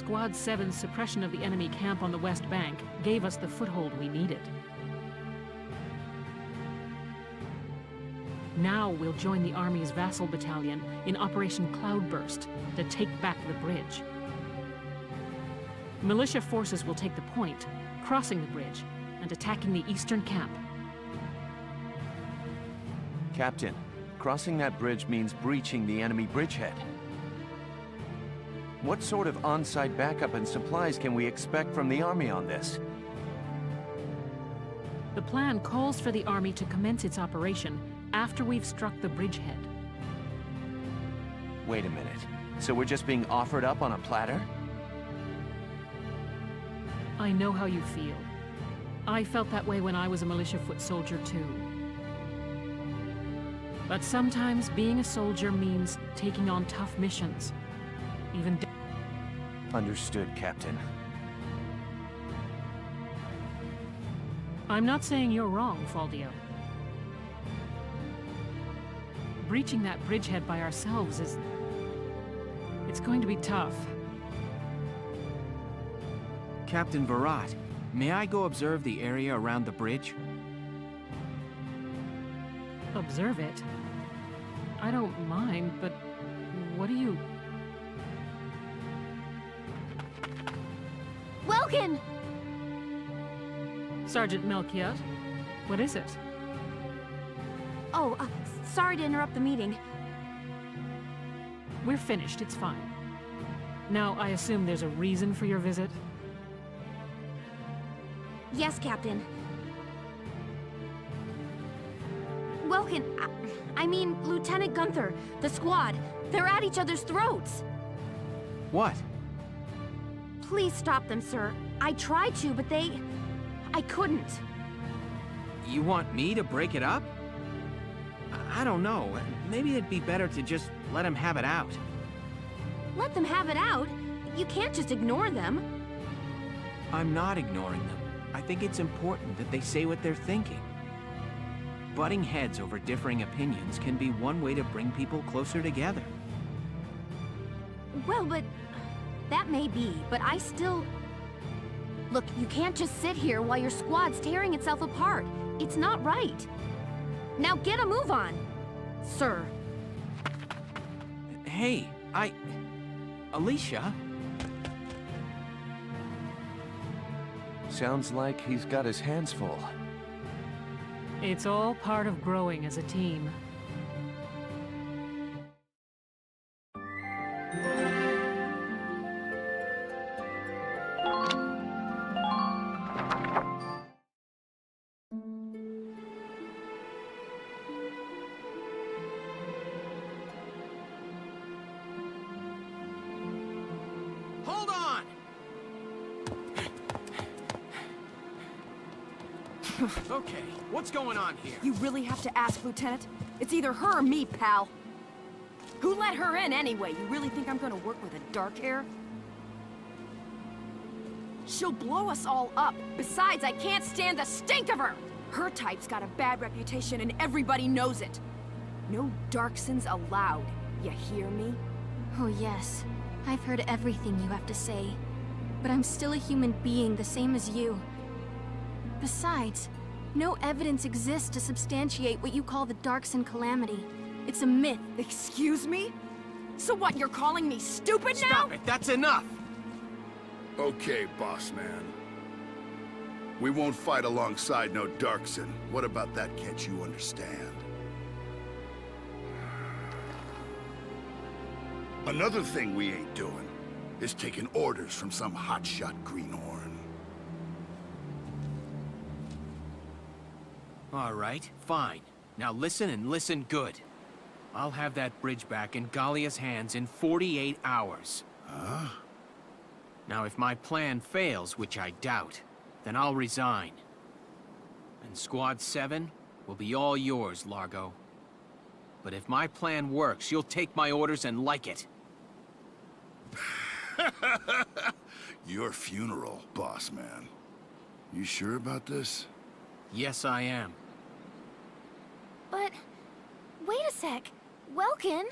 Squad 7's suppression of the enemy camp on the West Bank gave us the foothold we needed. Now we'll join the Army's vassal battalion in Operation Cloudburst to take back the bridge. Militia forces will take the point, crossing the bridge and attacking the eastern camp. Captain, crossing that bridge means breaching the enemy bridgehead. What sort of on-site backup and supplies can we expect from the Army on this? The plan calls for the Army to commence its operation after we've struck the bridgehead. Wait a minute. So we're just being offered up on a platter? I know how you feel. I felt that way when I was a militia foot soldier too. But sometimes being a soldier means taking on tough missions. Even Understood, Captain. I'm not saying you're wrong, Faldio. Breaching that bridgehead by ourselves is... it's going to be tough. Captain Virat, may I go observe the area around the bridge? Observe it? I don't mind, but what do you... Welkin! Sergeant Melchiot, what is it? Oh, sorry to interrupt the meeting. We're finished, it's fine. Now, I assume there's a reason for your visit? Yes, Captain. Welkin, I mean, Lieutenant Gunther, the squad, they're at each other's throats. What? Please stop them, sir. I tried to, but I couldn't. You want me to break it up? I don't know. Maybe it'd be better to just let him have it out. Let them have it out? You can't just ignore them. I'm not ignoring them. I think it's important that they say what they're thinking. Butting heads over differing opinions can be one way to bring people closer together. Well, but... that may be, but I still... Look, you can't just sit here while your squad's tearing itself apart. It's not right. Now get a move on, sir. Hey, Alicia? Sounds like he's got his hands full. It's all part of growing as a team. Hold on! Okay, what's going on here? You really have to ask, Lieutenant? It's either her or me, pal. Who let her in anyway? You really think I'm gonna work with a dark hair? She'll blow us all up. Besides, I can't stand the stink of her! Her type's got a bad reputation and everybody knows it. No Darksons allowed. You hear me? Oh yes, I've heard everything you have to say. But I'm still a human being the same as you. Besides, no evidence exists to substantiate what you call the Darkson calamity. It's a myth. Excuse me? So what, you're calling me stupid now? Stop it, that's enough! Okay, boss man. We won't fight alongside no Darkson. What about that can't you understand? Another thing we ain't doing is taking orders from some hotshot greenhorn. All right, fine. Now listen and listen good. I'll have that bridge back in Gallia's hands in 48 hours. Huh? Now if my plan fails, which I doubt, then I'll resign. And Squad 7 will be all yours, Largo. But if my plan works, you'll take my orders and like it. Your funeral, boss man. You sure about this? Yes, I am. But... wait a sec. Welkin?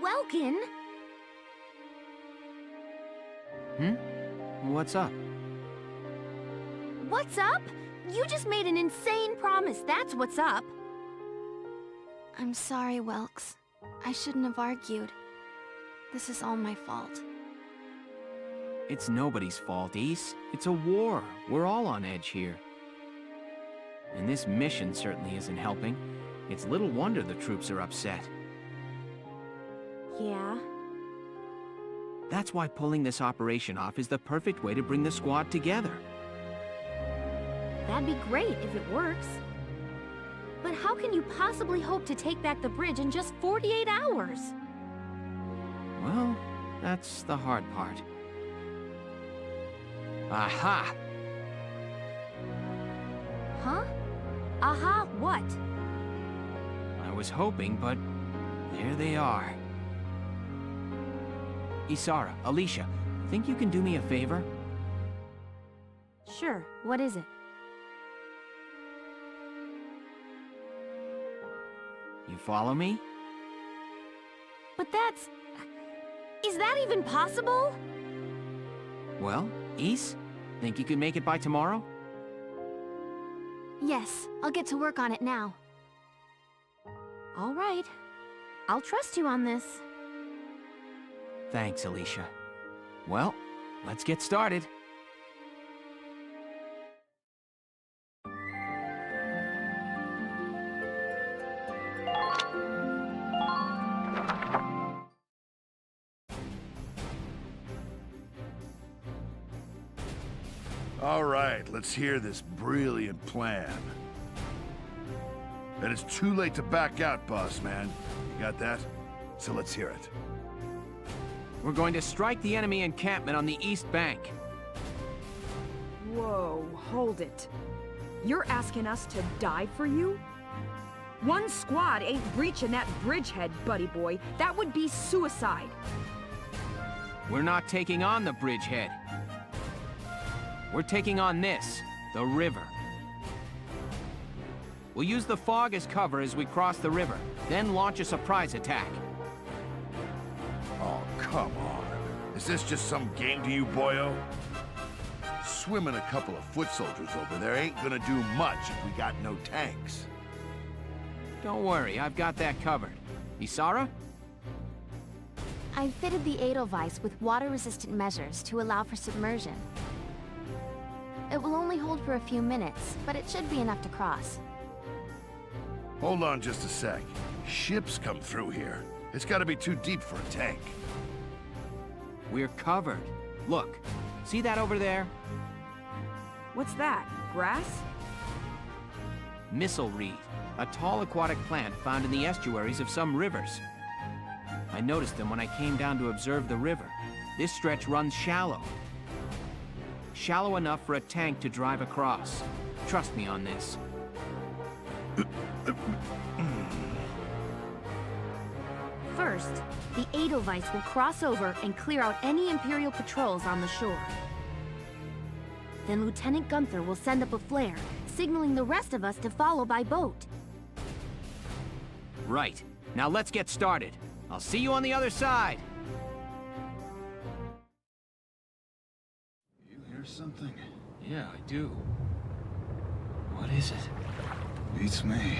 Welkin! What's up? What's up? You just made an insane promise, that's what's up. I'm sorry, Welks. I shouldn't have argued. This is all my fault. It's nobody's fault, Ace. It's a war. We're all on edge here. And this mission certainly isn't helping. It's little wonder the troops are upset. Yeah? That's why pulling this operation off is the perfect way to bring the squad together. That'd be great if it works. But how can you possibly hope to take back the bridge in just 48 hours? Well, that's the hard part. Aha! Huh? Aha, what? I was hoping, but there they are. Isara, Alicia, think you can do me a favor? Sure, what is it? You follow me? But that's... Is that even possible? Well, Is, think you can make it by tomorrow? Yes, I'll get to work on it now. All right. I'll trust you on this. Thanks, Alicia. Well, let's get started. All right, let's hear this brilliant plan. And it's too late to back out, boss man. You got that? So let's hear it. We're going to strike the enemy encampment on the east bank. Whoa, hold it. You're asking us to die for you? One squad ain't breaching that bridgehead, buddy boy. That would be suicide. We're not taking on the bridgehead. We're taking on this, the river. We'll use the fog as cover as we cross the river, then launch a surprise attack. Oh, come on. Is this just some game to you, boyo? Swimming a couple of foot soldiers over there ain't gonna do much if we got no tanks. Don't worry, I've got that covered. Isara? I've fitted the Edelweiss with water-resistant measures to allow for submersion. It will only hold for a few minutes, but it should be enough to cross. Hold on just a sec. Ships come through here. It's gotta be too deep for a tank. We're covered. Look, see that over there? What's that? Grass? Missile reed, a tall aquatic plant found in the estuaries of some rivers. I noticed them when I came down to observe the river. This stretch runs shallow. Shallow enough for a tank to drive across. Trust me on this. First, the Edelweiss will cross over and clear out any Imperial patrols on the shore. Then Lieutenant Gunther will send up a flare, signaling the rest of us to follow by boat. Right. Now let's get started. I'll see you on the other side. You hear something? Yeah, I do. What is it? Beats me.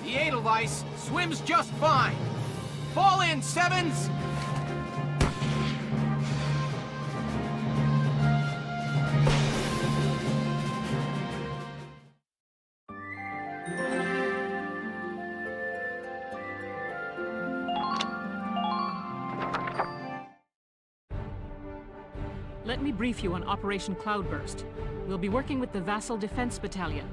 The Edelweiss swims just fine. Fall in, Sevens! Let me brief you on Operation Cloudburst. We'll be working with the Vassal Defense Battalion.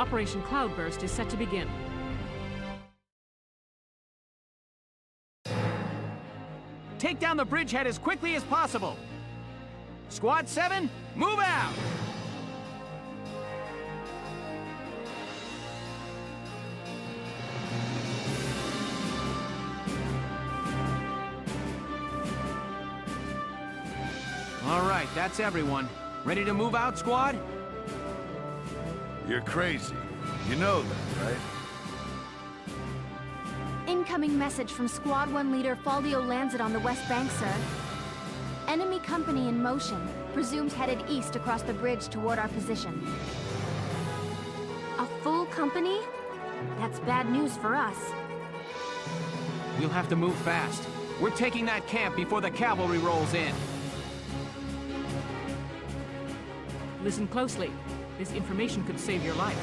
Operation Cloudburst is set to begin. Take down the bridgehead as quickly as possible. Squad 7, move out! All right, that's everyone. Ready to move out, squad? You're crazy. You know that, right? Incoming message from Squad 1 leader Faldio Lancet on the West Bank, sir. Enemy company in motion, presumed headed east across the bridge toward our position. A full company? That's bad news for us. We'll have to move fast. We're taking that camp before the cavalry rolls in. Listen closely. This information could save your life.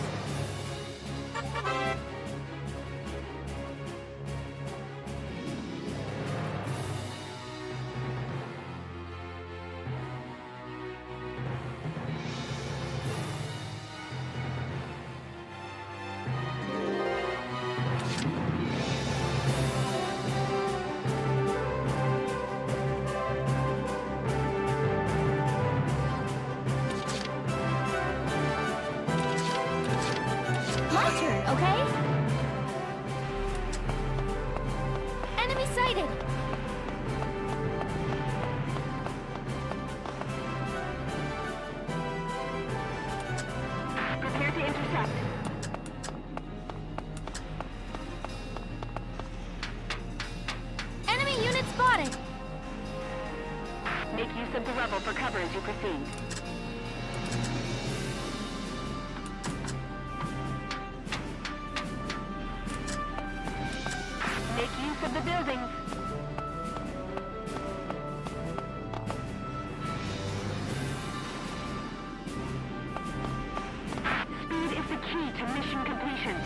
My turn, okay? Enemy sighted! Prepare to intercept. Enemy unit spotted! Make use of the rubble for cover as you proceed. Make use of the buildings. Speed is the key to mission completion.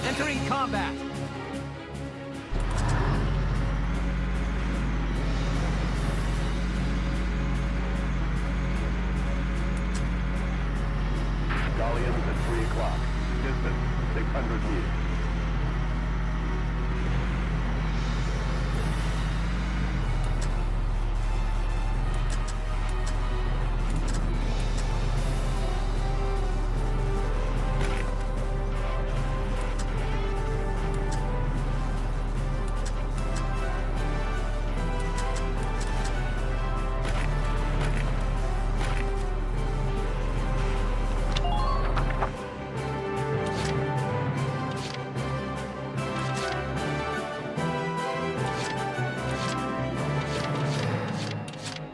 Entering combat. Galleons at 3 o'clock. Distance 600 meters.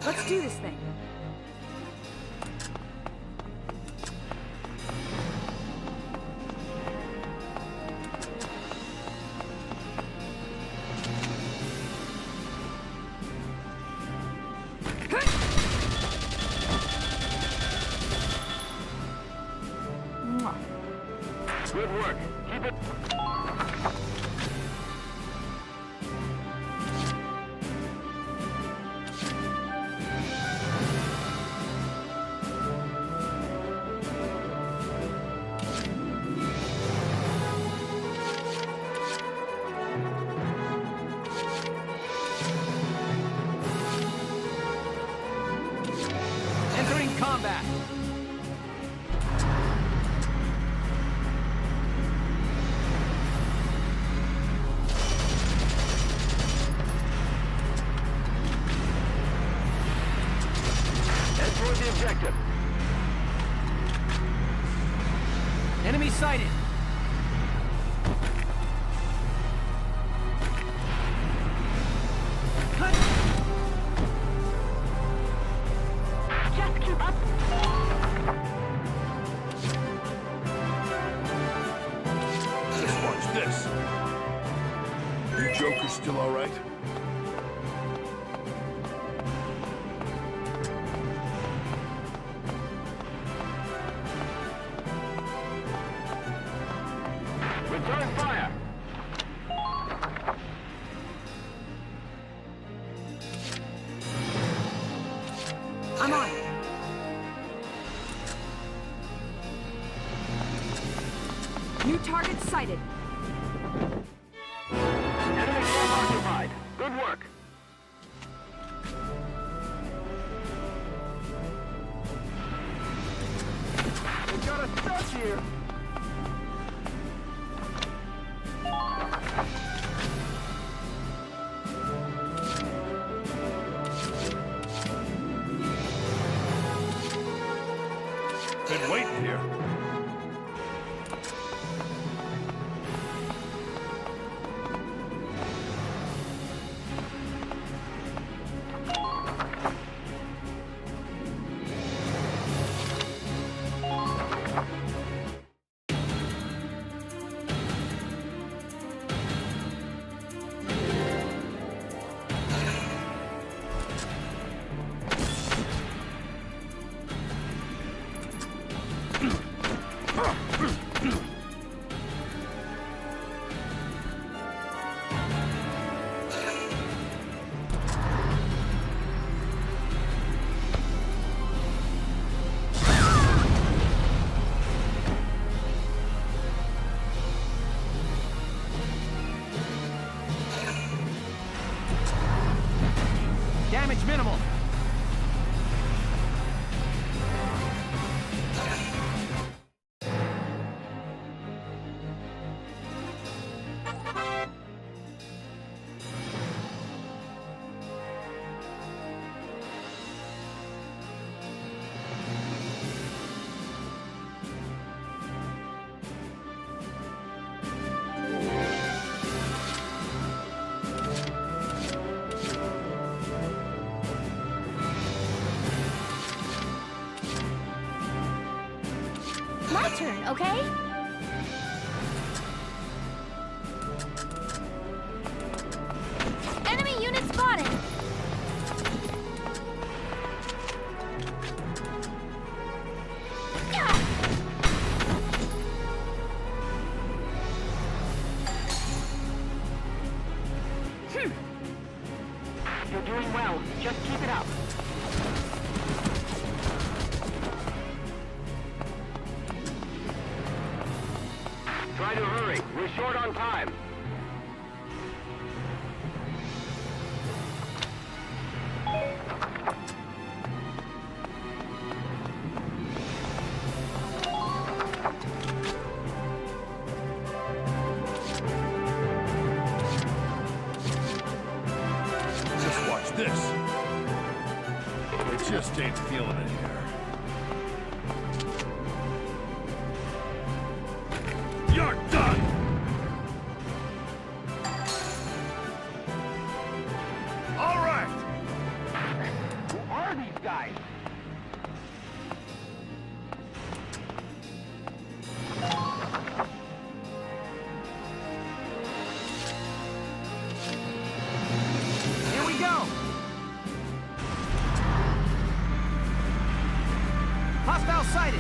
Let's do this thing. Good work. Keep it. Entering combat. Head toward the objective. Enemy sighted. Just keep up. Just watch this. You jokers still all right? here. Been waiting here. Damage minimal. My turn, okay? Enemy unit spotted! You're doing well. Just keep it up. Try to hurry. We're short on time. Just watch this. I just ain't feeling it here. You're done! All right! Who are these guys? Here we go. Hostile sighted.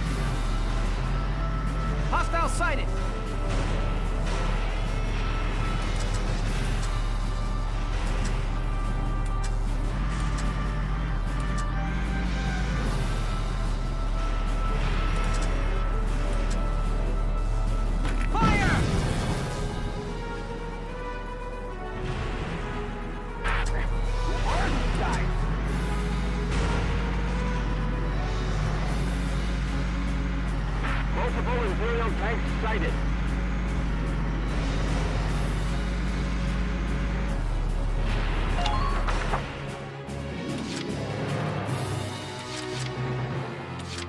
Hostile sighted. Fire! Who are these guys? Multiple Imperial tanks sighted.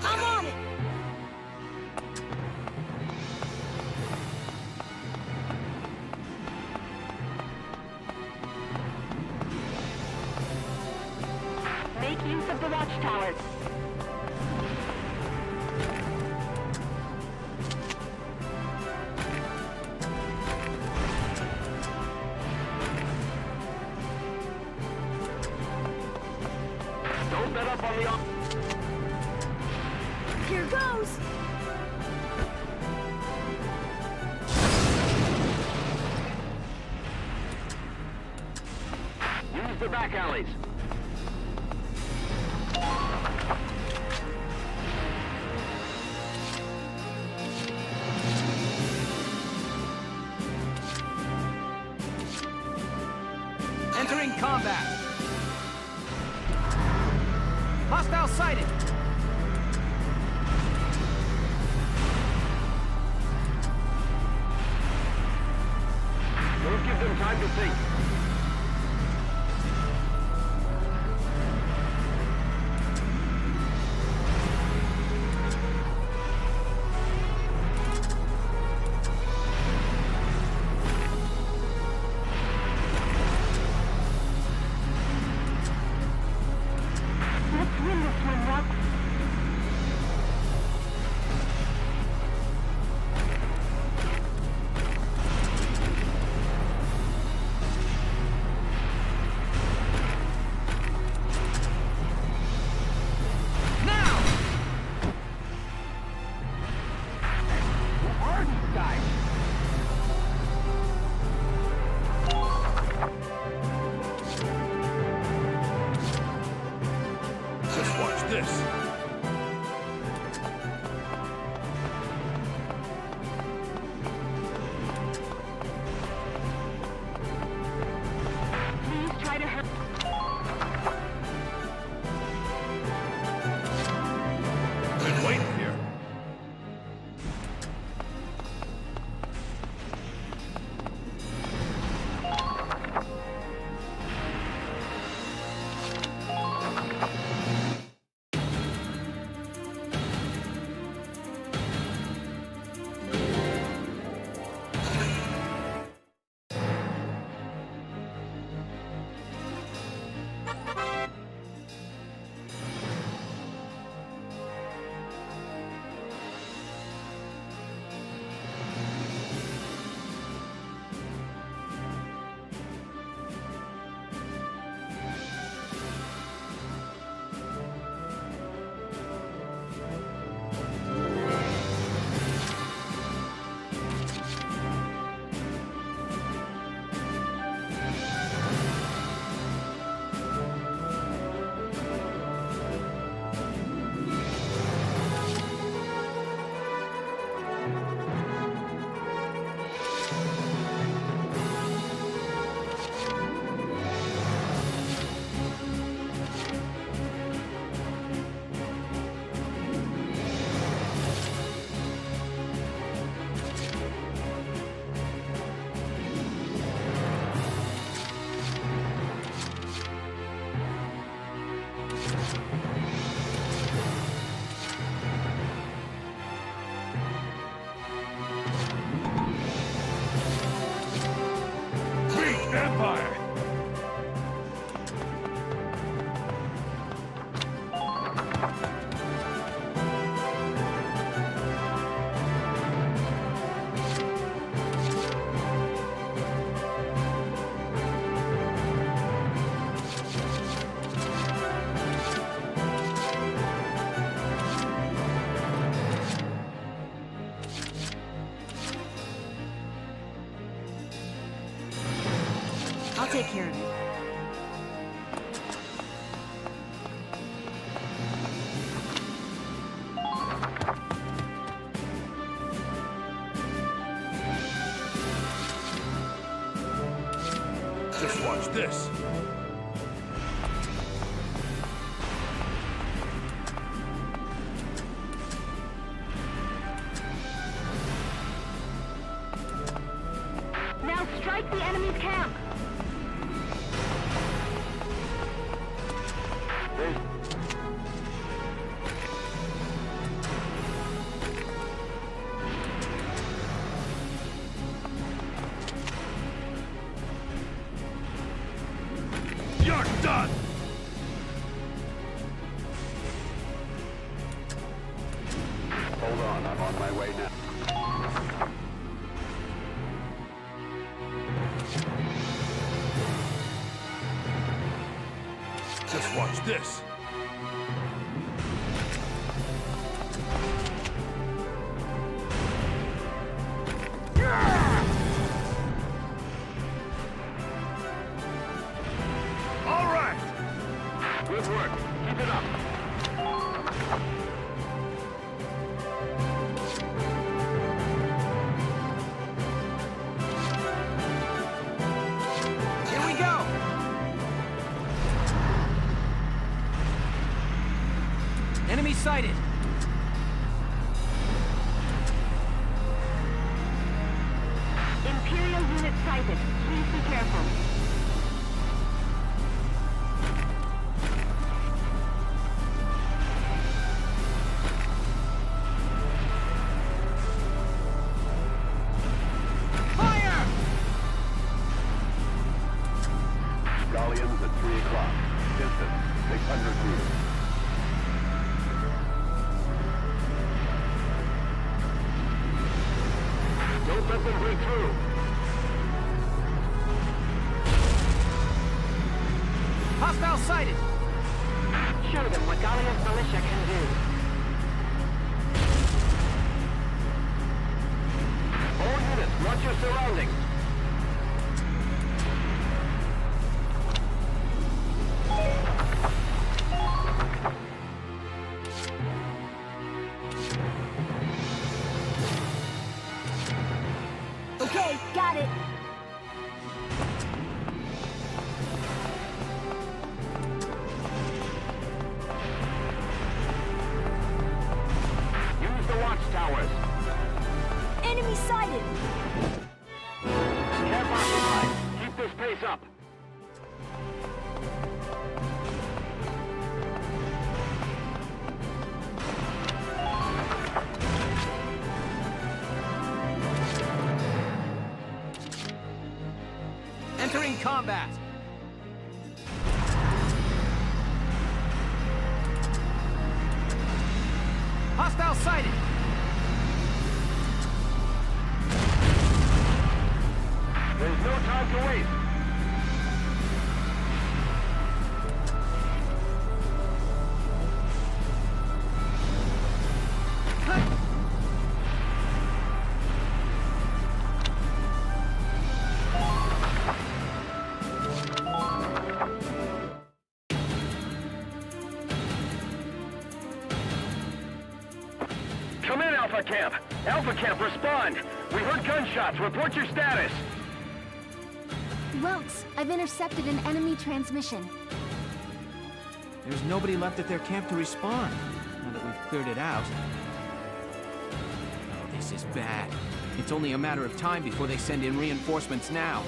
I'm on it! Make use of the watchtowers. Don't let up on the... Here goes! Use the back alleys. Entering combat. Hostile sighted. Time to think. Just watch this. Please try to help. Been waiting here. Empire! I'll take care of it. Just watch this. Now strike the enemy's camp! You're done! Hold on, I'm on my way now. Just watch this. All right! Good work. Keep it up. Here we go! Enemy sighted! Imperial unit sighted. Please be careful. Battalions at 3 o'clock. Distance 600 meters. Don't let them break through. Hostile sighted! Show them what Gallia's militia can do. All units, watch your surroundings. Okay, got it. Use the watchtowers. Enemy sighted. Camp occupied. Keep this pace up. Entering combat! Hostile sighted! There's no time to waste. Come in, Alpha Camp! Alpha Camp, respond! We heard gunshots. Report your status. Welks, I've intercepted an enemy transmission. There's nobody left at their camp to respond, now that we've cleared it out. Oh, this is bad. It's only a matter of time before they send in reinforcements now.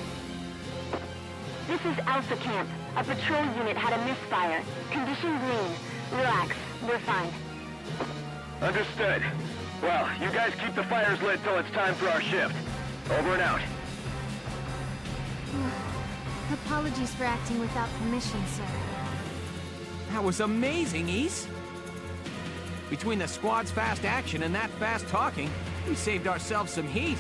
This is Alpha Camp. A patrol unit had a misfire. Condition green. Relax. We're fine. Understood. Well, you guys keep the fires lit till it's time for our shift. Over and out. Apologies for acting without permission, sir. That was amazing, East. Between the squad's fast action and that fast talking, we saved ourselves some heat.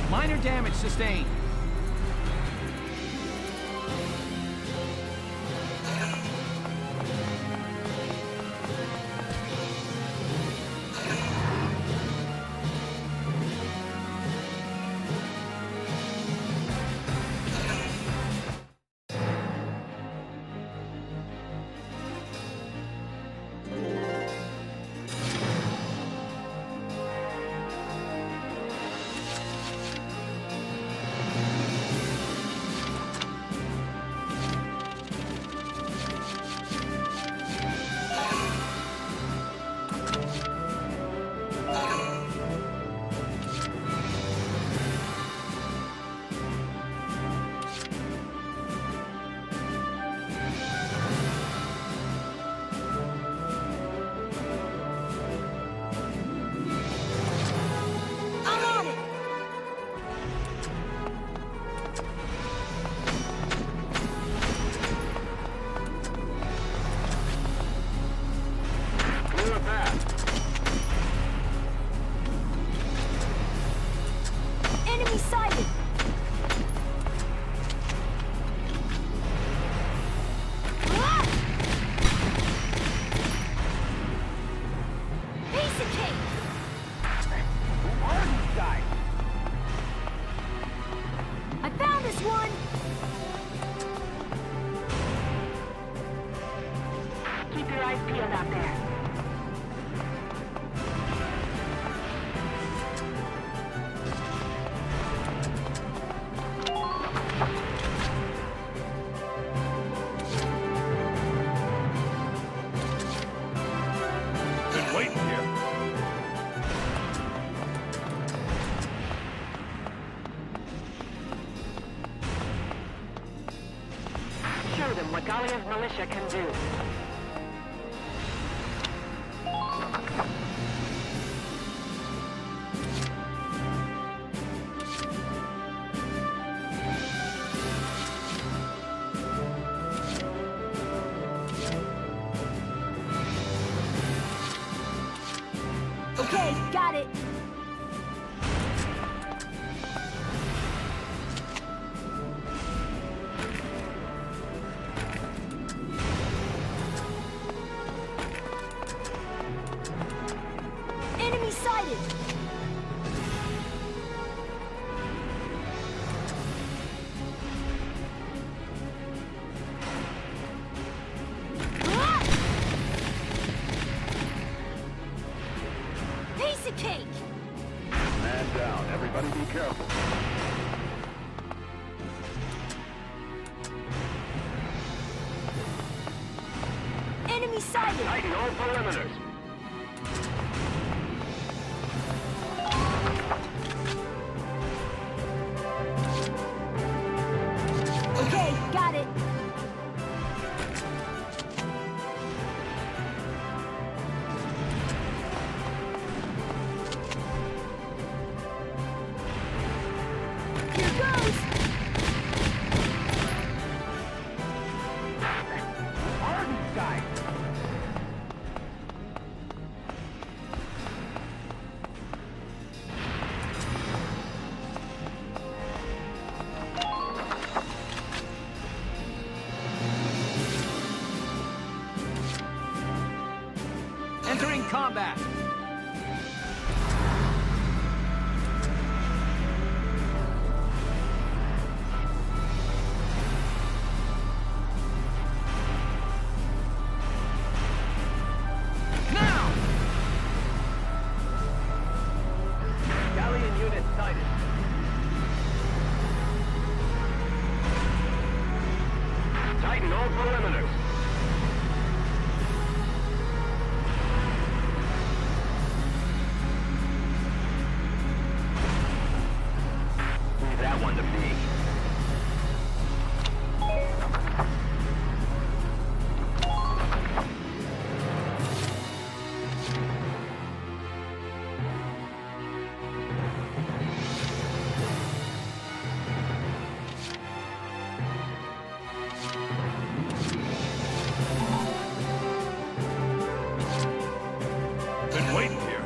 Minor damage sustained. Been waiting here. Show them what Gallia's militia can do. Okay, got it. Enemy sighted! Ah! Piece of cake! Man down. Everybody be careful. Enemy sighted! Tighten all perimeters. Okay, got it. Here goes! Hardened guy. Entering combat! Now! Galleon unit sighted. Tighten all perimeters. Leave that one to me. Been waiting here.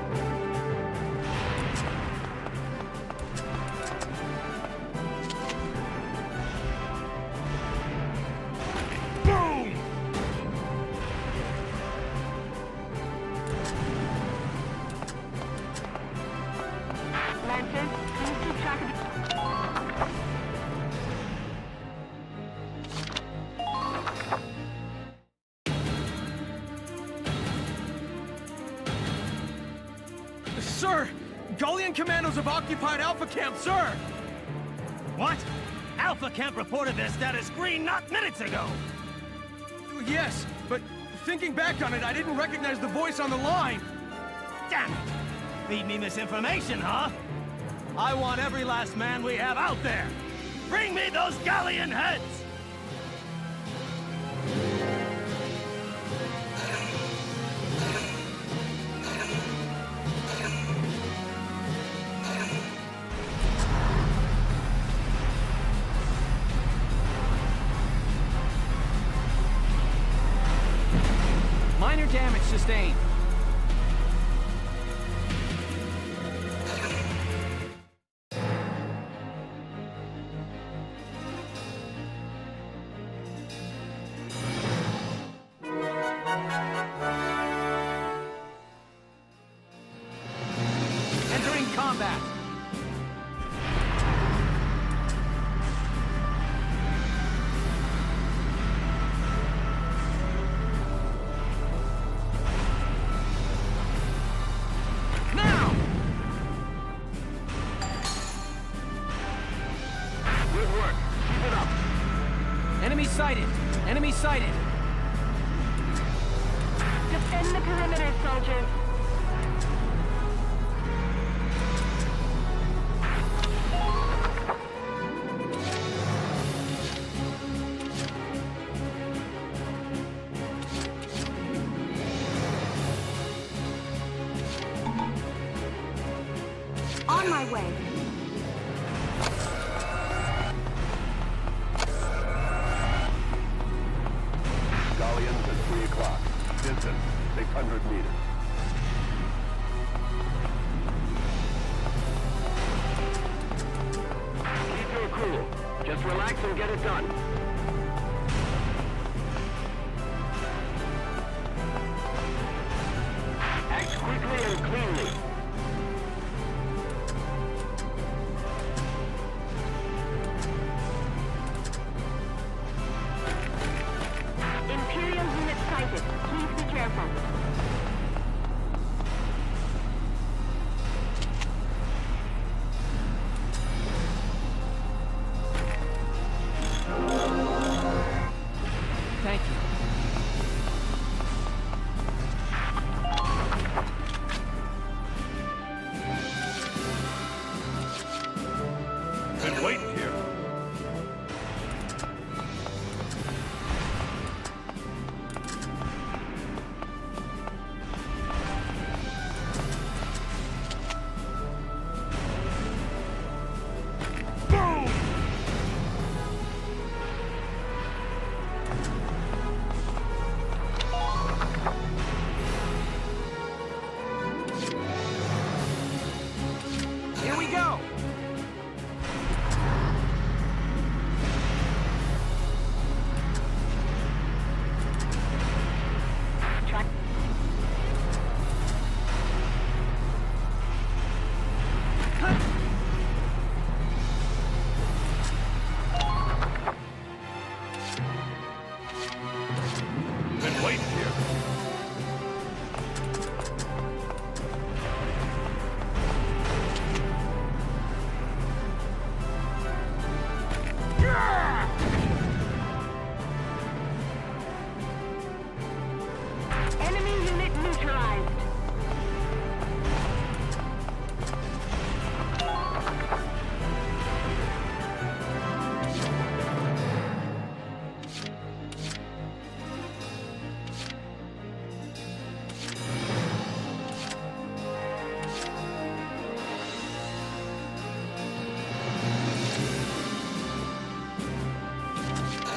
Boom! Lancers, please keep track of... Sir! Gallian commandos have occupied Alpha Camp, sir! What? Alpha Camp reported their status green not minutes ago! Yes, but thinking back on it, I didn't recognize the voice on the line! Damn it! Feed me misinformation, huh? I want every last man we have out there! Bring me those Gallian heads! Minor damage sustained. Entering combat. Now! Good work. Keep it up. Enemy sighted! Enemy sighted! Defend the perimeter, soldiers. On my way. Galleons at 3 o'clock. Distance, 600 meters. Keep your cool. Just relax and get it done. Act quickly and cleanly. Imperial unit sighted. Please be careful. Thank you. Been waiting here. Boom! Here we go! Try. Been waiting here. Enemy unit neutralized.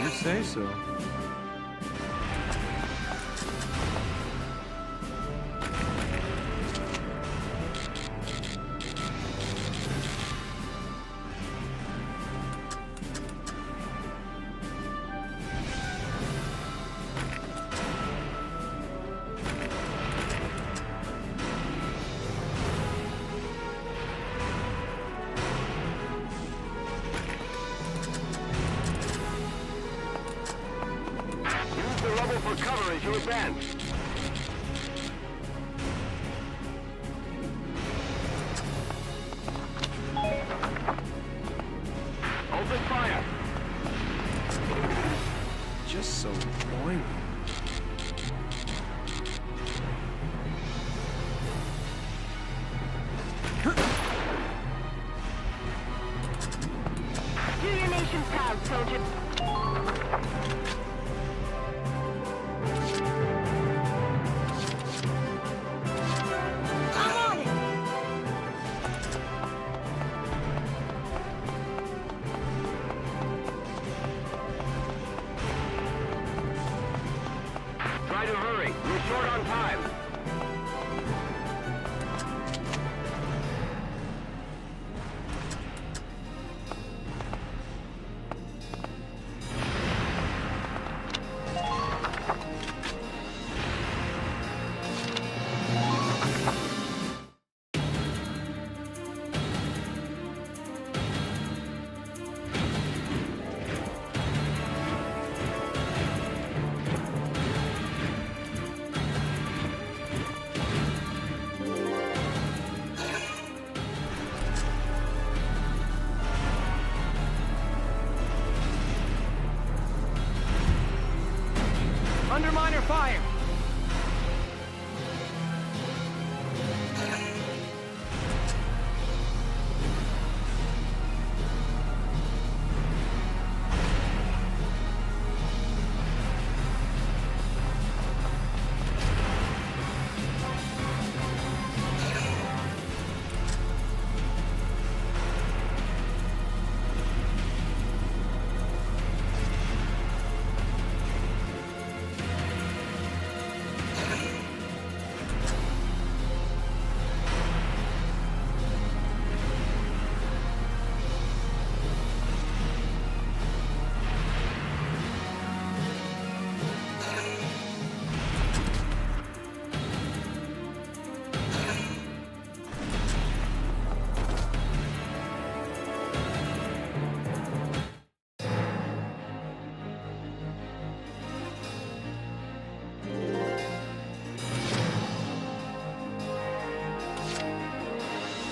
You say so. Use the rubble for cover as you advance. Open fire. Just so boring. Do your nation proud, soldier.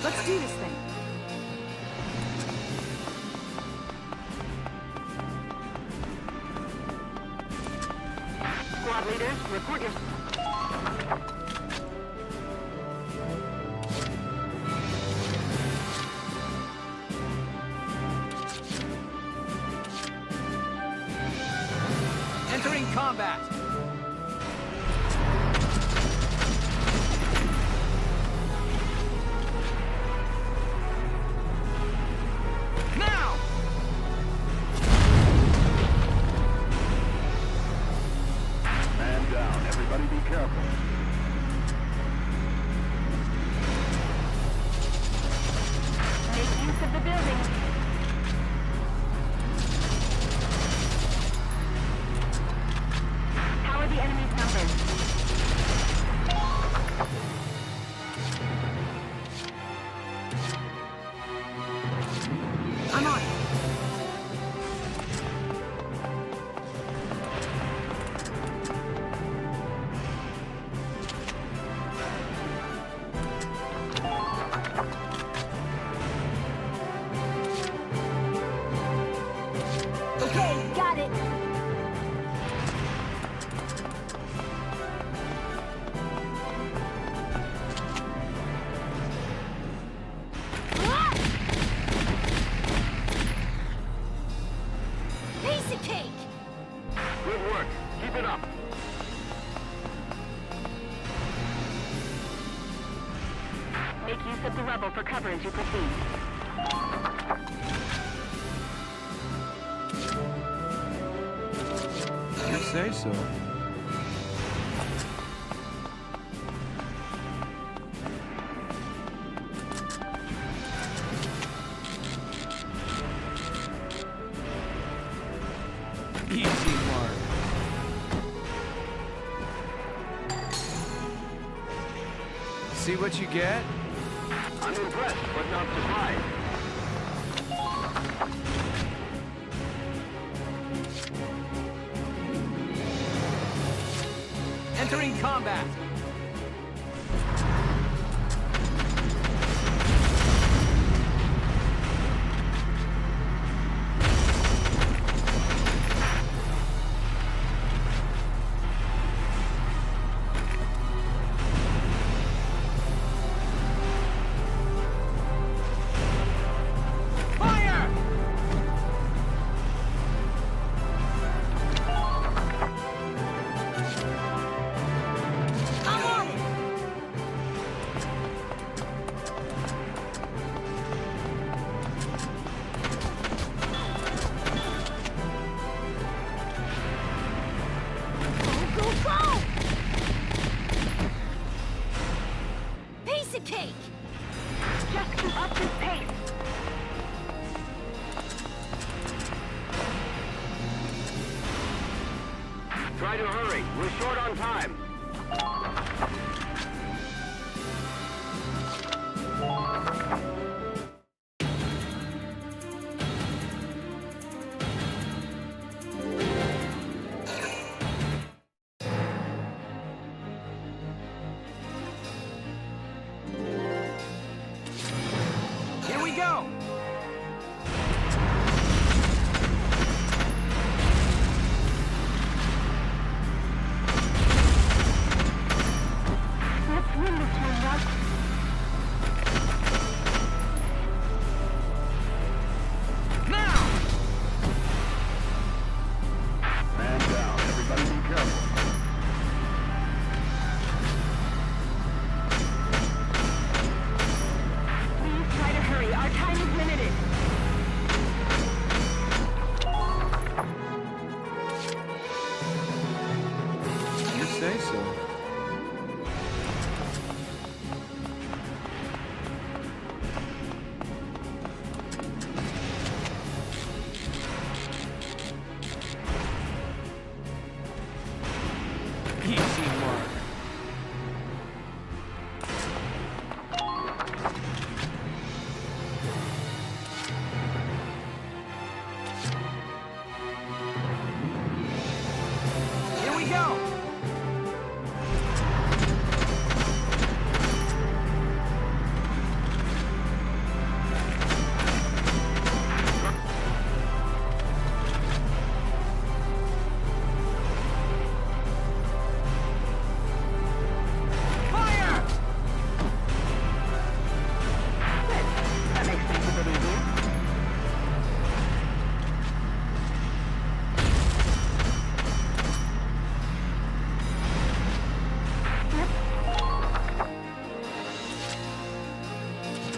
Let's do this thing. Squad leaders, report your... Entering combat! Now! Man down. Everybody be careful. Make use of the building. How are the enemy's numbers? I'm on it. Okay, got it. Piece of cake! Good work. Keep it up. Make use of the rubble for cover as you proceed. You say so. Easy mark. See what you get? I'm impressed, but not surprised. Entering combat! Fire! I'm on it! Go, go, go! Piece of cake! Just keep up this pace. Try to hurry. We're short on time. Here we go! Let's win this one, Russ. Now! Man down. Everybody be careful. Please try to hurry. Our time is limited. You say so.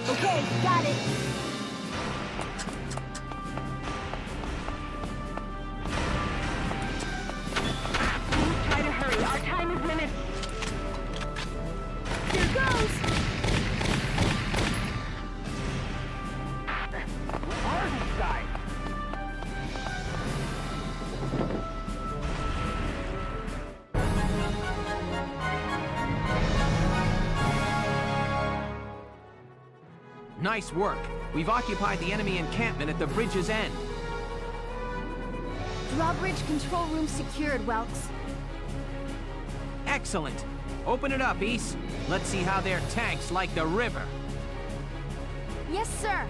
Okay, got it. Please try to hurry. Our time is limited. Here goes! Who are these guys? Nice work. We've occupied the enemy encampment at the bridge's end. Drawbridge control room secured, Welks. Excellent. Open it up, East. Let's see how their tanks like the river. Yes, sir.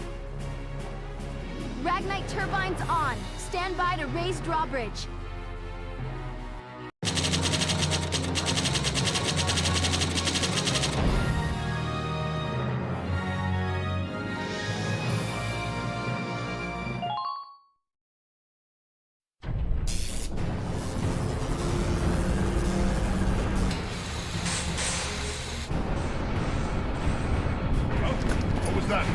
Ragnite turbines on. Stand by to raise drawbridge. What was that?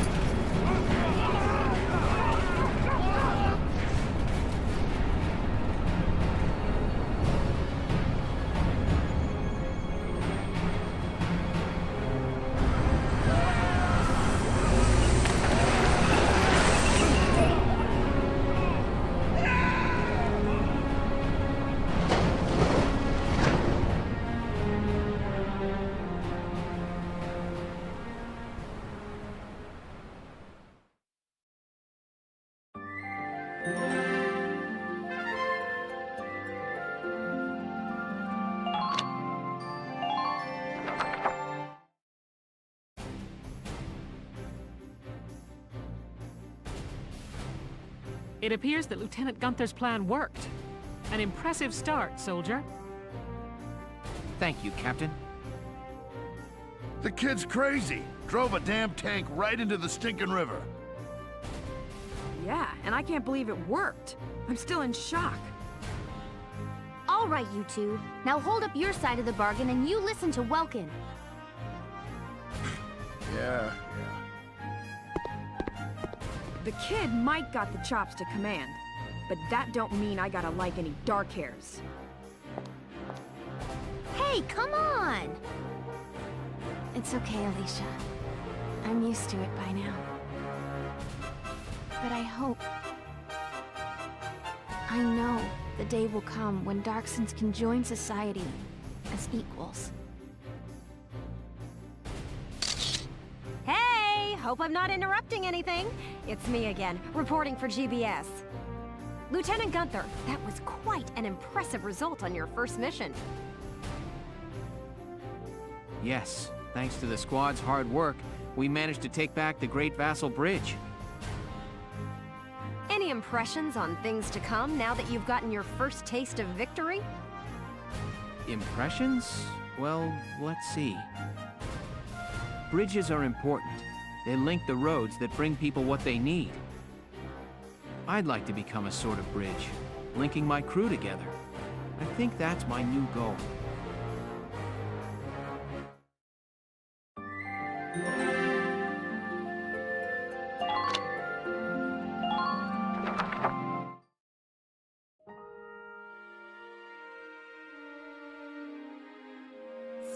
It appears that Lieutenant Gunther's plan worked. An impressive start, soldier. Thank you, Captain. The kid's crazy. Drove a damn tank right into the stinking river. Yeah, and I can't believe it worked. I'm still in shock. All right, you two. Now hold up your side of the bargain and you listen to Welkin. Yeah. The kid might got the chops to command, but that don't mean I gotta like any dark hairs. Hey, come on! It's okay, Alicia. I'm used to it by now. But I hope... I know the day will come when Darksons can join society as equals. Hey! Hope I'm not interrupting anything. It's me again, reporting for GBS. Lieutenant Gunther, that was quite an impressive result on your first mission. Yes, thanks to the squad's hard work, we managed to take back the Great Vassal Bridge. Any impressions on things to come now that you've gotten your first taste of victory? Impressions? Well, let's see. Bridges are important. They link the roads that bring people what they need. I'd like to become a sort of bridge, linking my crew together. I think that's my new goal.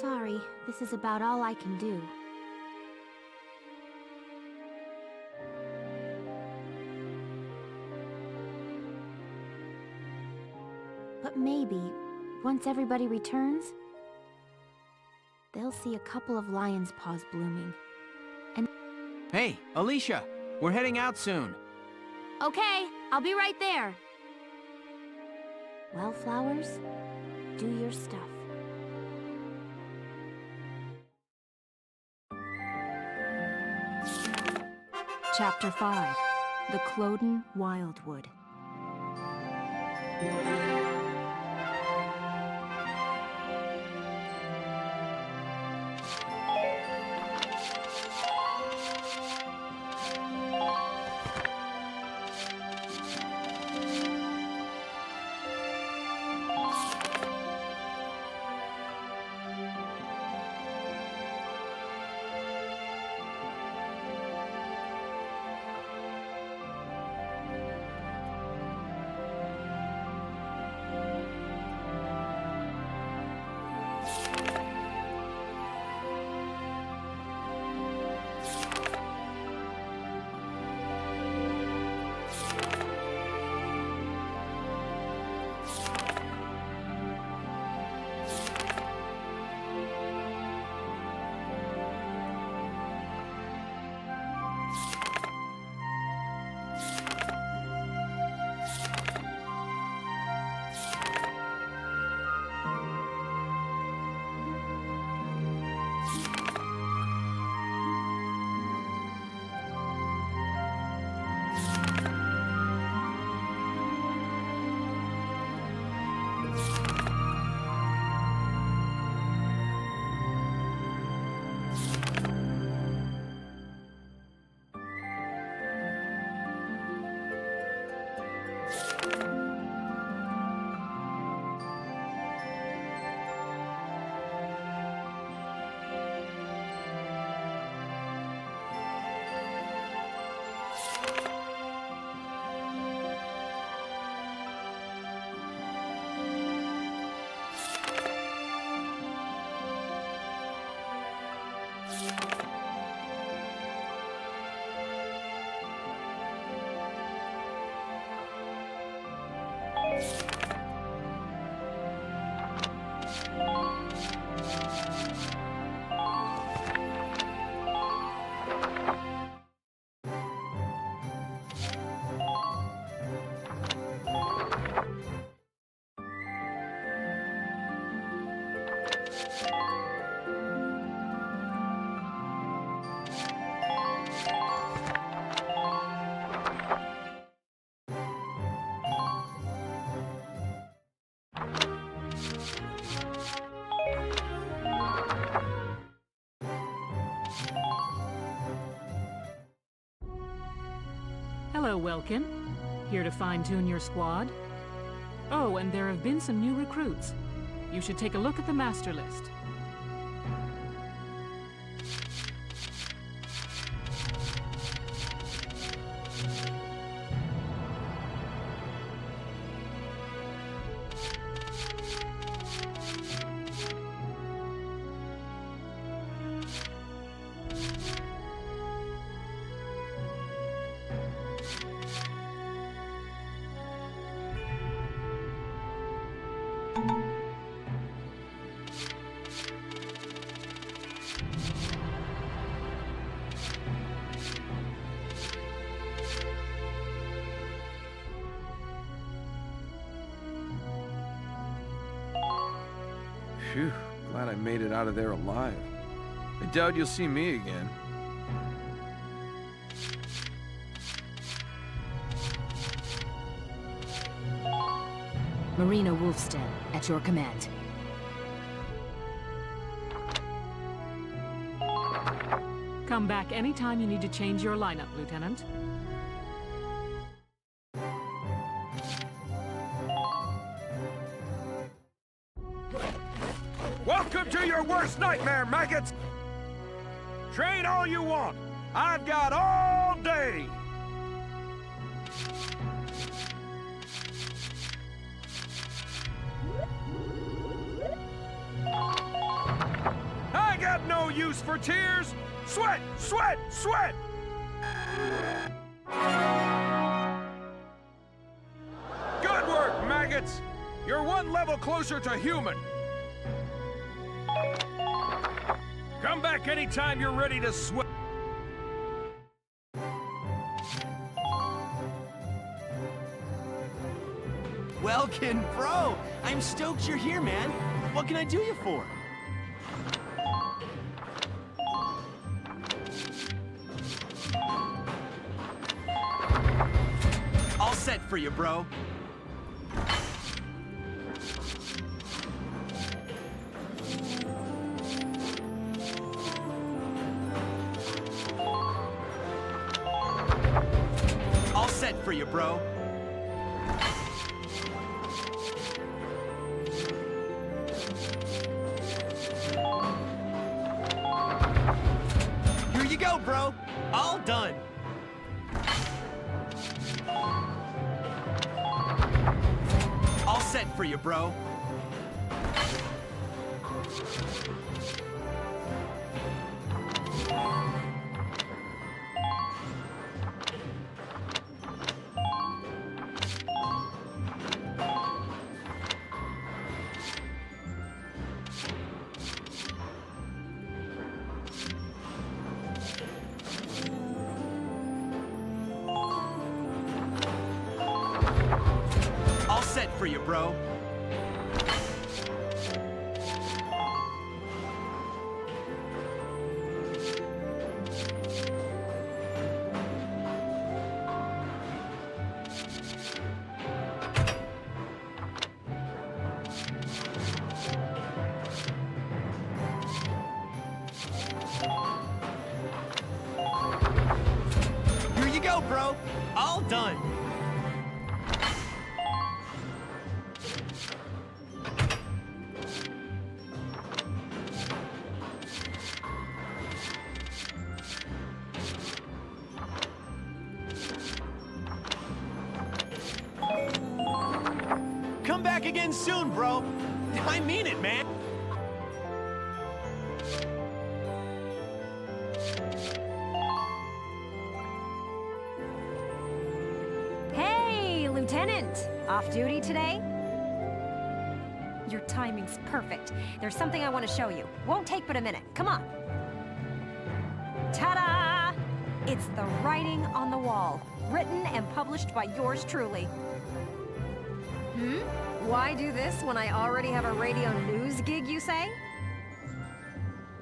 Sorry, this is about all I can do. But maybe, once everybody returns, they'll see a couple of lion's paws blooming. And... Hey, Alicia! We're heading out soon. Okay, I'll be right there. Well, flowers, do your stuff. Chapter 5, The Cloden Wildwood. Hello, Welkin. Here to fine-tune your squad? Oh, and there have been some new recruits. You should take a look at the master list. Phew, glad I made it out of there alive. I doubt you'll see me again. Marina Wolfstead, at your command. Come back anytime you need to change your lineup, Lieutenant. Welcome to your worst nightmare, maggots! Train all you want. I've got all day. I got no use for tears. Sweat, sweat, sweat! Good work, maggots! You're one level closer to human. Come back anytime you're ready to sweat. Welkin, bro! I'm stoked you're here, man. What can I do you for? All set for you, bro. All set for you, bro. Here you go, bro. All done. All set for you, bro. All set for you, bro. Here you go, bro. All done. Come back again soon, bro. I mean it, man. Hey, Lieutenant! Off duty today? Your timing's perfect. There's something I want to show you. Won't take but a minute. Come on. Ta-da! It's the writing on the wall. Written and published by yours truly. Why do this when I already have a radio news gig, you say?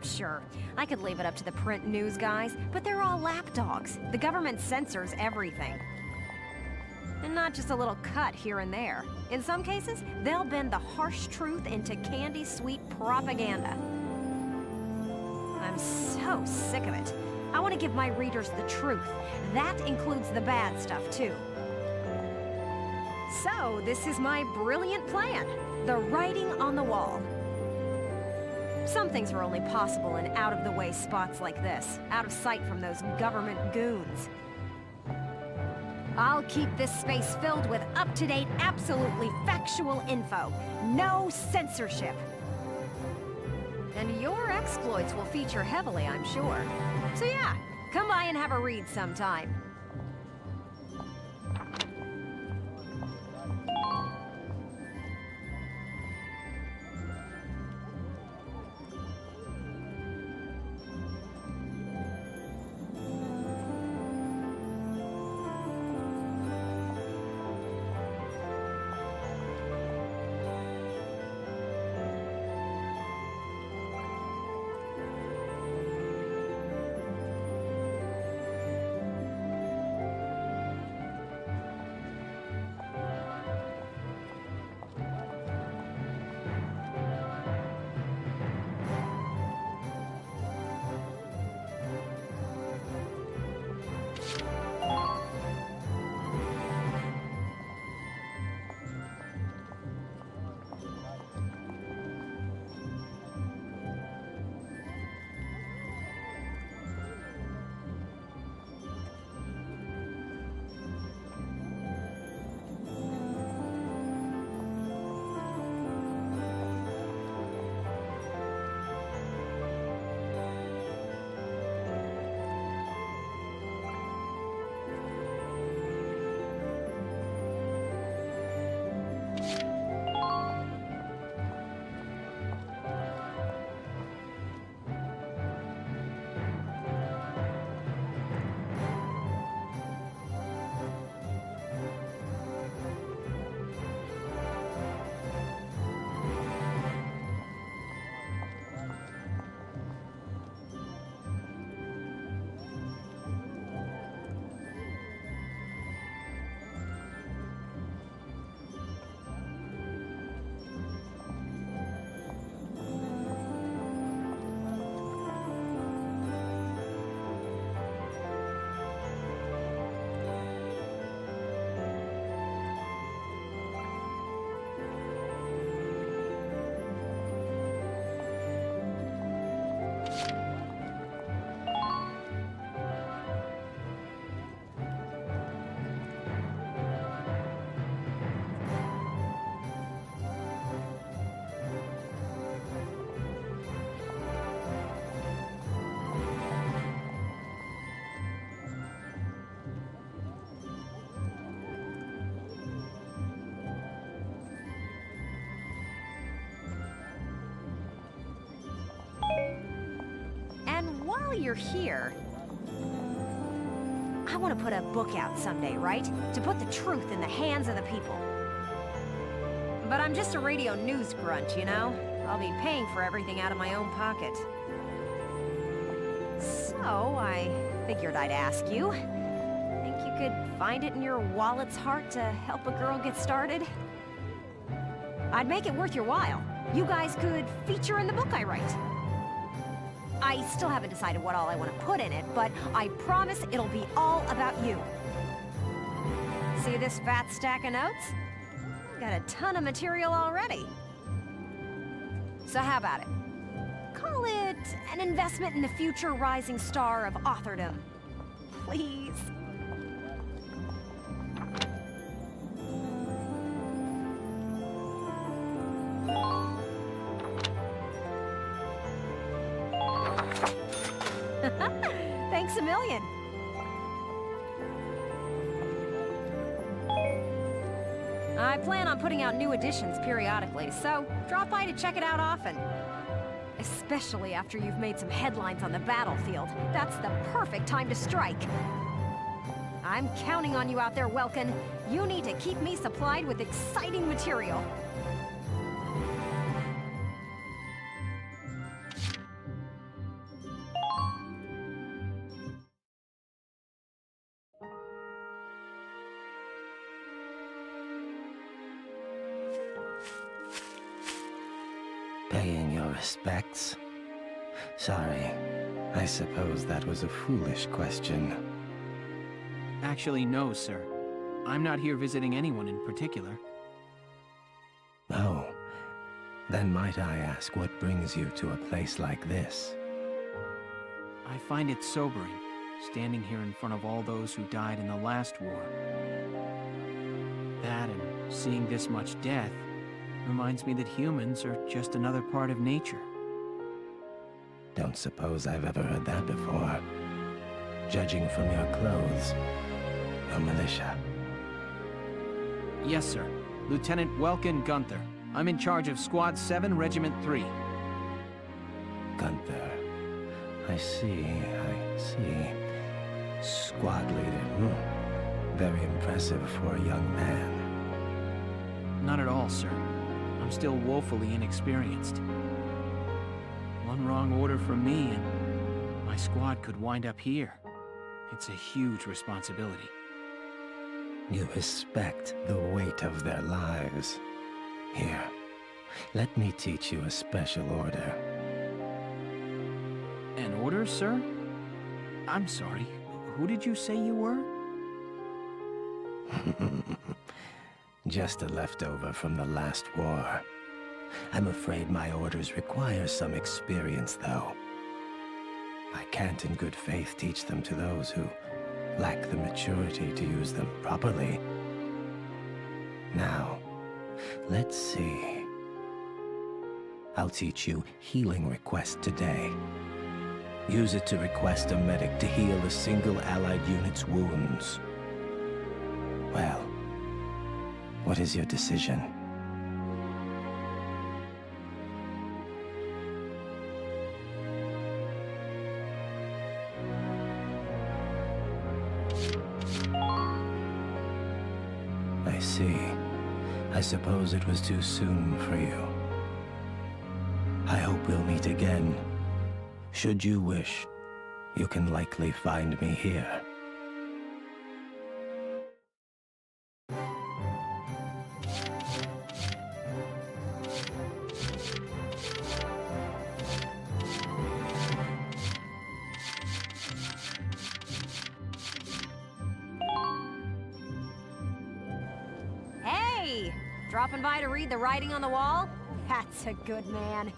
Sure, I could leave it up to the print news guys, but they're all lapdogs. The government censors everything. And not just a little cut here and there. In some cases, they'll bend the harsh truth into candy-sweet propaganda. I'm so sick of it. I want to give my readers the truth. That includes the bad stuff, too. So, this is my brilliant plan. The writing on the wall. Some things are only possible in out-of-the-way spots like this, out of sight from those government goons. I'll keep this space filled with up-to-date, absolutely factual info. No censorship. And your exploits will feature heavily, I'm sure. So yeah, come by and have a read sometime. While you're here, I want to put a book out someday, right? To put the truth in the hands of the people. But I'm just a radio news grunt, you know? I'll be paying for everything out of my own pocket. So, I figured I'd ask you. Think you could find it in your wallet's heart to help a girl get started? I'd make it worth your while. You guys could feature in the book I write. I still haven't decided what all I want to put in it, but I promise it'll be all about you. See this fat stack of notes? Got a ton of material already. So how about it? Call it an investment in the future rising star of authordom. Please. Thanks a million. I plan on putting out new editions periodically, so drop by to check it out often. Especially after you've made some headlines on the battlefield. That's the perfect time to strike. I'm counting on you out there, Welkin. You need to keep me supplied with exciting material. Paying your respects? Sorry, I suppose that was a foolish question. Actually, no, sir. I'm not here visiting anyone in particular. Oh, then might I ask what brings you to a place like this? I find it sobering, standing here in front of all those who died in the last war. That and seeing this much death reminds me that humans are just another part of nature. Don't suppose I've ever heard that before. Judging from your clothes, you're militia. Yes, sir. Lieutenant Welkin Gunther. I'm in charge of Squad 7, Regiment 3. Gunther. I see. Squad leader. Very impressive for a young man. Not at all, sir. I'm still woefully inexperienced. One wrong order from me and my squad could wind up here. It's a huge responsibility. You respect the weight of their lives. Here, let me teach you a special order. An order, sir? I'm sorry. Who did you say you were? Just a leftover from the last war. I'm afraid my orders require some experience, though. I can't in good faith teach them to those who lack the maturity to use them properly. Now, let's see. I'll teach you Healing Request today. Use it to request a medic to heal a single Allied unit's wounds. Well, what is your decision? I see. I suppose it was too soon for you. I hope we'll meet again. Should you wish, you can likely find me here. Hey! Dropping by to read the writing on the wall? That's a good man.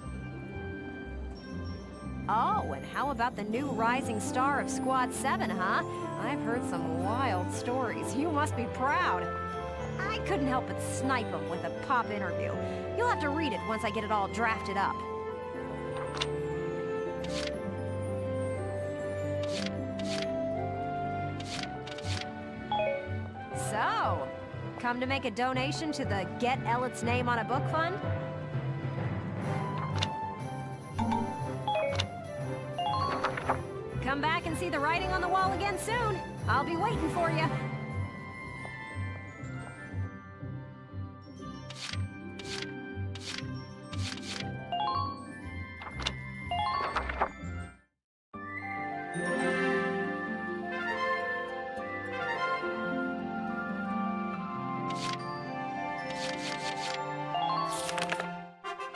Oh, and how about the new rising star of Squad 7, huh? I've heard some wild stories. You must be proud. I couldn't help but snipe him with a pop interview. You'll have to read it once I get it all drafted up. So, come to make a donation to the Get Ellet's Name on a Book Fund? Come back and see the writing on the wall again soon. I'll be waiting for you.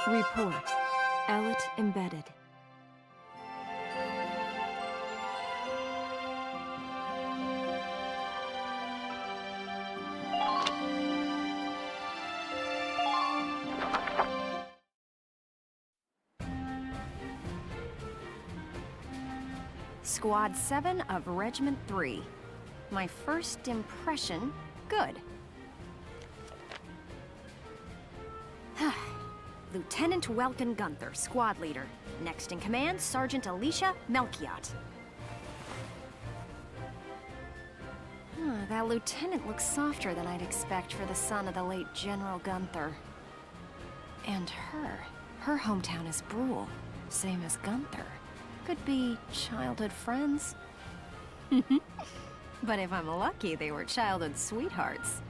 Report. Ellet embedded. Squad 7 of Regiment 3. My first impression, good. Lieutenant Welkin Gunther, squad leader. Next in command, Sergeant Alicia Melchiot. That lieutenant looks softer than I'd expect for the son of the late General Gunther. And her hometown is Brule, same as Gunther. Could be childhood friends. But if I'm lucky, they were childhood sweethearts.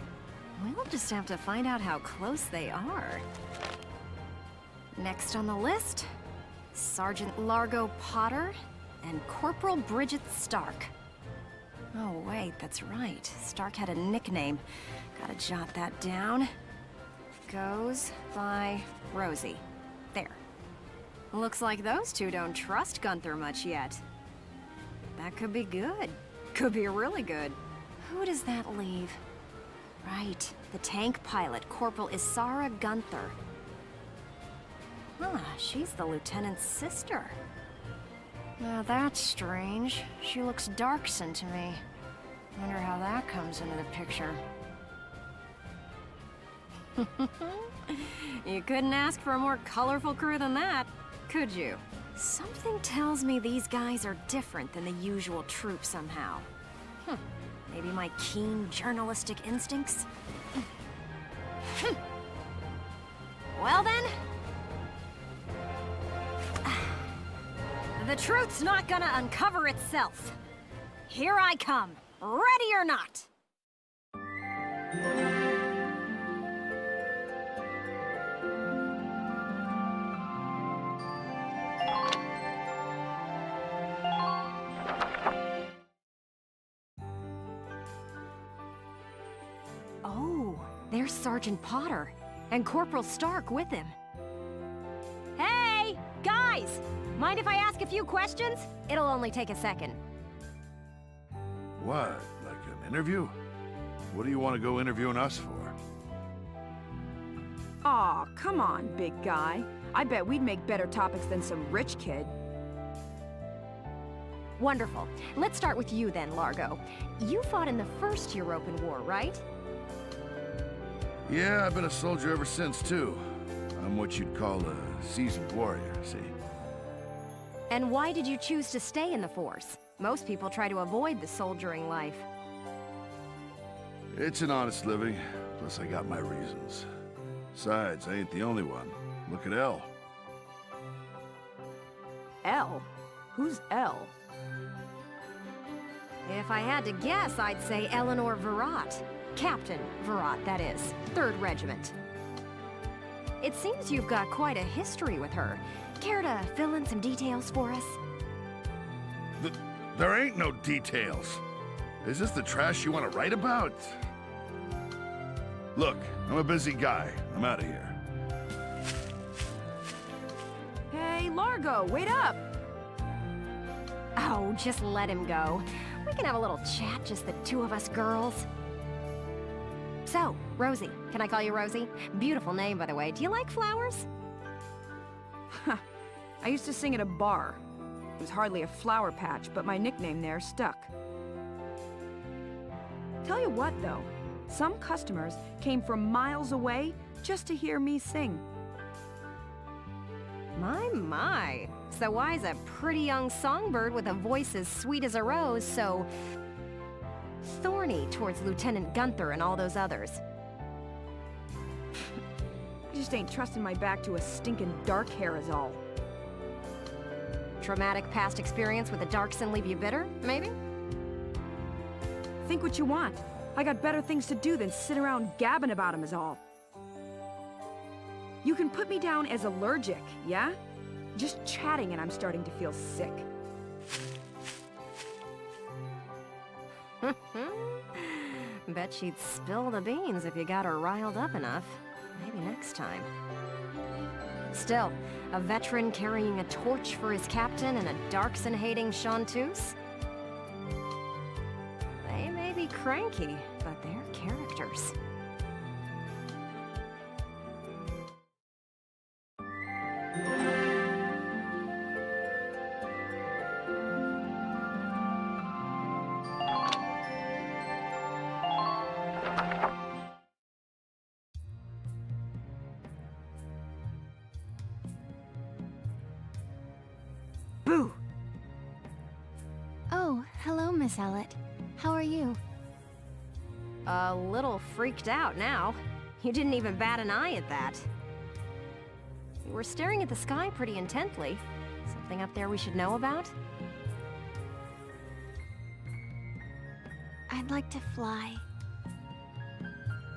We'll just have to find out how close they are. Next on the list, Sergeant Largo Potter and Corporal Bridget Stark. Oh wait, that's right. Stark had a nickname. Gotta jot that down. Goes by Rosie. There. Looks like those two don't trust Gunther much yet. That could be good. Could be really good. Who does that leave? Right, the tank pilot, Corporal Isara Gunther. Huh, she's the lieutenant's sister. Now that's strange. She looks Darkson to me. Wonder how that comes into the picture. You couldn't ask for a more colorful crew than that, could you? Something tells me these guys are different than the usual troop somehow. Maybe my keen journalistic instincts? Well then... The truth's not gonna uncover itself. Here I come, ready or not. Oh, there's Sergeant Potter, and Corporal Stark with him. Hey, guys! Mind if I ask a few questions? It'll only take a second. What? Like an interview? What do you want to go interviewing us for? Aw, come on, big guy. I bet we'd make better topics than some rich kid. Wonderful. Let's start with you then, Largo. You fought in the first European War, right? Yeah, I've been a soldier ever since, too. I'm what you'd call a seasoned warrior, see? And why did you choose to stay in the force? Most people try to avoid the soldiering life. It's an honest living, plus I got my reasons. Besides, I ain't the only one. Look at Elle. Elle? Who's Elle? If I had to guess, I'd say Eleanor Virat. Captain Virat, that is. 3rd Regiment. It seems you've got quite a history with her. Care to fill in some details for us? There ain't no details. Is this the trash you want to write about? Look, I'm a busy guy. I'm out of here. Hey, Largo, wait up! Oh, just let him go. We can have a little chat, just the two of us girls. So, Rosie. Can I call you Rosie? Beautiful name, by the way. Do you like flowers? I used to sing at a bar. It was hardly a flower patch, but my nickname there stuck. Tell you what, though. Some customers came from miles away just to hear me sing. My. So why's a pretty young songbird with a voice as sweet as a rose so thorny towards Lieutenant Gunther and all those others? I just ain't trusting my back to a stinking dark hair is all. Traumatic past experience with a Darkson leave you bitter, maybe? Think what you want. I got better things to do than sit around gabbing about him is all. You can put me down as allergic, yeah? Just chatting and I'm starting to feel sick. Bet she'd spill the beans if you got her riled up enough. Maybe next time. Still, a veteran carrying a torch for his captain and a Darkson-hating chanteuse? They may be cranky, but they're characters. Oh, hello, Miss Ellett. How are you? a little freaked out now. You didn't even bat an eye at that. You were staring at the sky pretty intently. Something up there we should know about? I'd like to fly.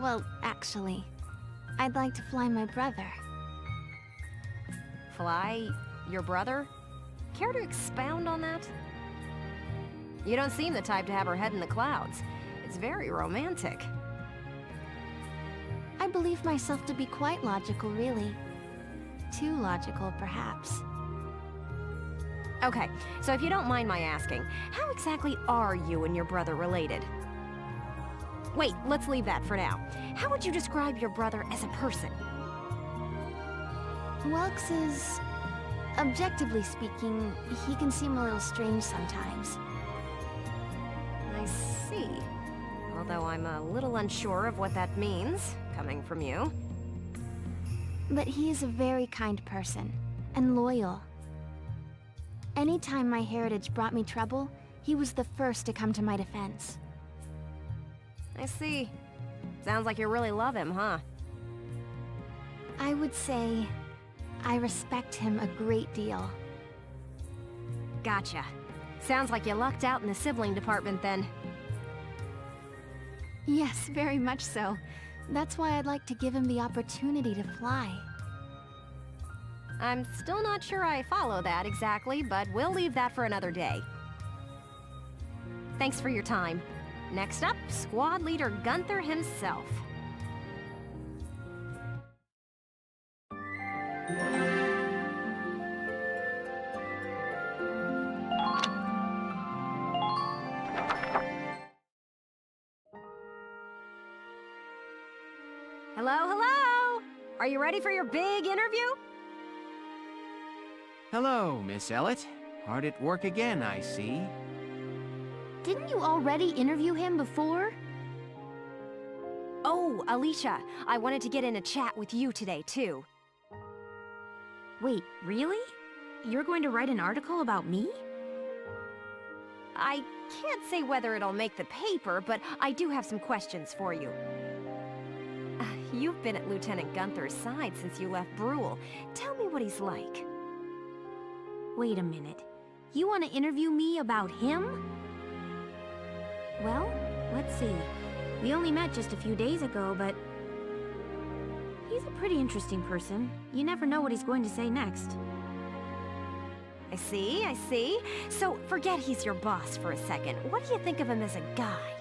Well, actually, I'd like to fly my brother. Fly your brother? Care to expound on that? You don't seem the type to have her head in the clouds. It's very romantic. I believe myself to be quite logical, really. Too logical, perhaps. Okay, so if you don't mind my asking, how exactly are you and your brother related? Wait, let's leave that for now. How would you describe your brother as a person? Welks is... objectively speaking, he can seem a little strange sometimes. I see. Although I'm a little unsure of what that means, coming from you. But he is a very kind person, and loyal. Anytime my heritage brought me trouble, he was the first to come to my defense. I see. Sounds like you really love him, huh? I would say I respect him a great deal. Gotcha. Sounds like you lucked out in the sibling department then. Yes, very much so. That's why I'd like to give him the opportunity to fly. I'm still not sure I follow that exactly, but we'll leave that for another day. Thanks for your time. Next up, Squad Leader Gunther himself. Hello, hello! Are you ready for your big interview? Hello, Miss Ellett. Hard at work again, I see. Didn't you already interview him before? Oh, Alicia, I wanted to get in a chat with you today, too. Wait, really? You're going to write an article about me? I can't say whether it'll make the paper, but I do have some questions for you. You've been at Lieutenant Gunther's side since you left Brule. Tell me what he's like. Wait a minute. You want to interview me about him? Well, let's see. We only met just a few days ago, but... he's a pretty interesting person. You never know what he's going to say next. I see, I see. So, forget he's your boss for a second. What do you think of him as a guy?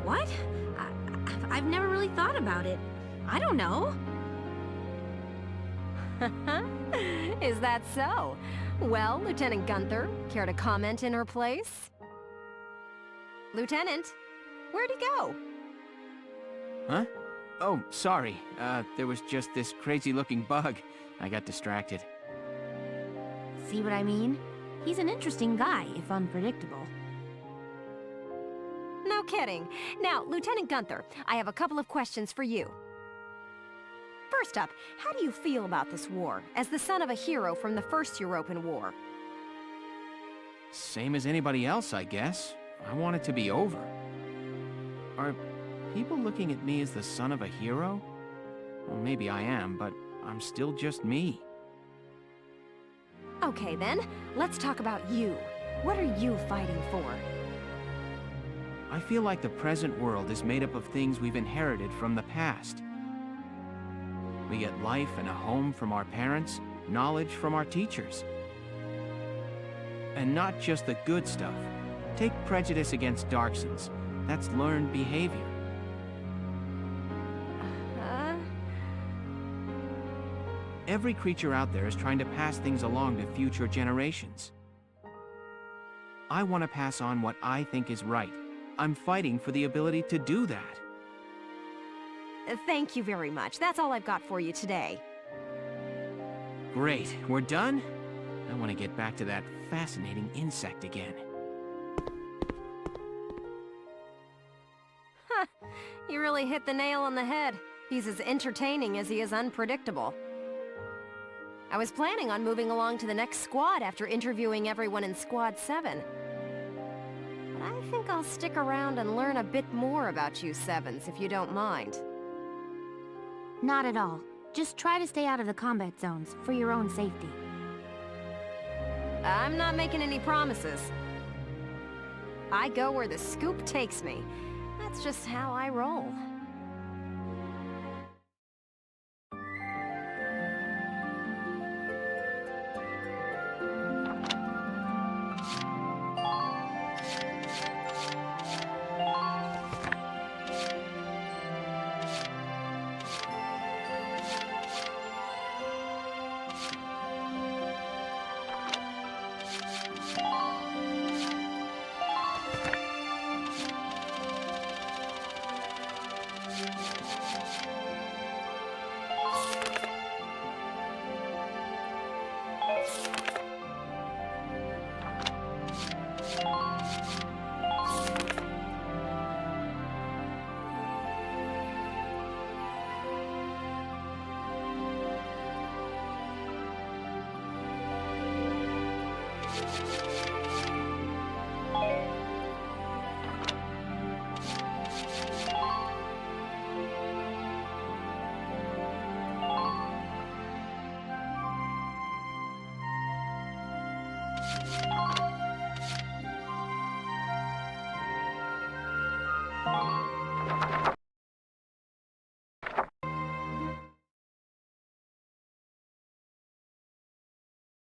What? I've never really thought about it. I don't know. Is that so? Well, Lieutenant Gunther, care to comment in her place? Lieutenant, where'd he go? Huh? Oh, sorry. There was just this crazy-looking bug. I got distracted. See what I mean? He's an interesting guy, if unpredictable. No kidding. Now, Lieutenant Gunther, I have a couple of questions for you. First up, how do you feel about this war, as the son of a hero from the First European War? Same as anybody else, I guess. I want it to be over. Are people looking at me as the son of a hero? Well, maybe I am, but I'm still just me. Okay then, let's talk about you. What are you fighting for? I feel like the present world is made up of things we've inherited from the past. We get life and a home from our parents, knowledge from our teachers. And not just the good stuff. Take prejudice against Darksons. That's learned behavior. Every creature out there is trying to pass things along to future generations. I want to pass on what I think is right. I'm fighting for the ability to do that. Thank you very much. That's all I've got for you today. Great. We're done? I want to get back to that fascinating insect again. Huh. You really hit the nail on the head. He's as entertaining as he is unpredictable. I was planning on moving along to the next squad after interviewing everyone in Squad 7. but I think I'll stick around and learn a bit more about you Sevens, if you don't mind. Not at all. Just try to stay out of the combat zones, for your own safety. I'm not making any promises. I go where the scoop takes me. That's just how I roll.